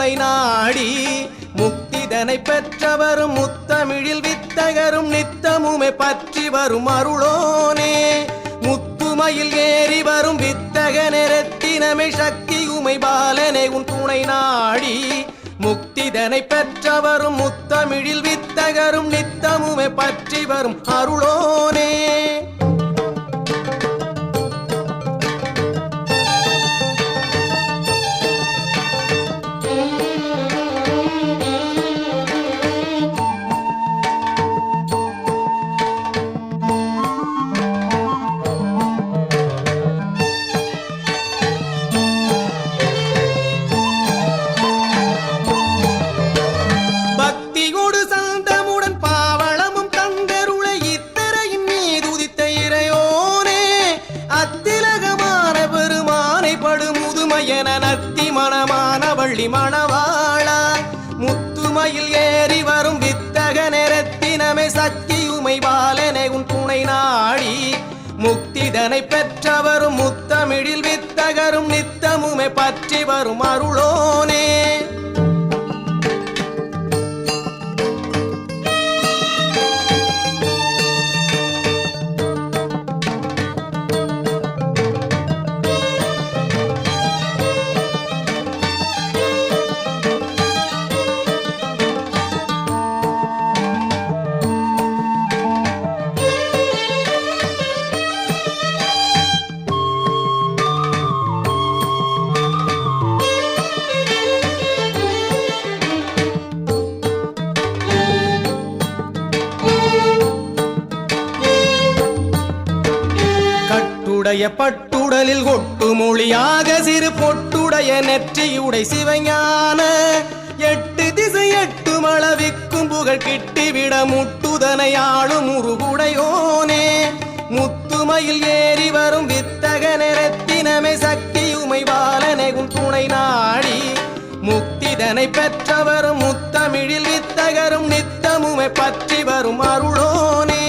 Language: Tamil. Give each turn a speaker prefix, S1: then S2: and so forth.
S1: துணை நாடி முக்திதனை பெற்றவரும் முத்தமிழில் வித்தகரும் நித்தமுமே பற்றி வரும் அருளோனே முத்துமையில் ஏறி வரும் வித்தக நிறத்தினமே சக்தி உமை பாலனே உன் துணை நாடி முக்திதனை பெற்றவரும் முத்தமிழில் வித்தகரும் நித்தமுமே பற்றி வரும் அருளோனே மணவாளா முத்துமையில் ஏறி வரும் வித்தக நிறத்தினமே சக்தி உமை பாலனே உன் துணை நாடி முக்திதனை பெற்றவரும் முத்தமிழில் வித்தகரும் நித்தமுமே பற்றி வரும் அருளோனே பட்டுடலில் கொட்டு மொழியாக சிறு பொட்டுடைய நெற்றியுடை சிவஞான எட்டு திசை எட்டு மளவிக்கும் புகழ் கிட்டிவிட முட்டுதனை ஆளும் உருகுடையோனே முத்துமையில் ஏறி வரும் வித்தக நிறத்தினமே சக்தி உமை பாலனே உன் துணை நாடி முக்திதனை பெற்றவரும் முத்தமிழில் வித்தகரும் நித்தமுமே பற்றி வரும் அருளோனே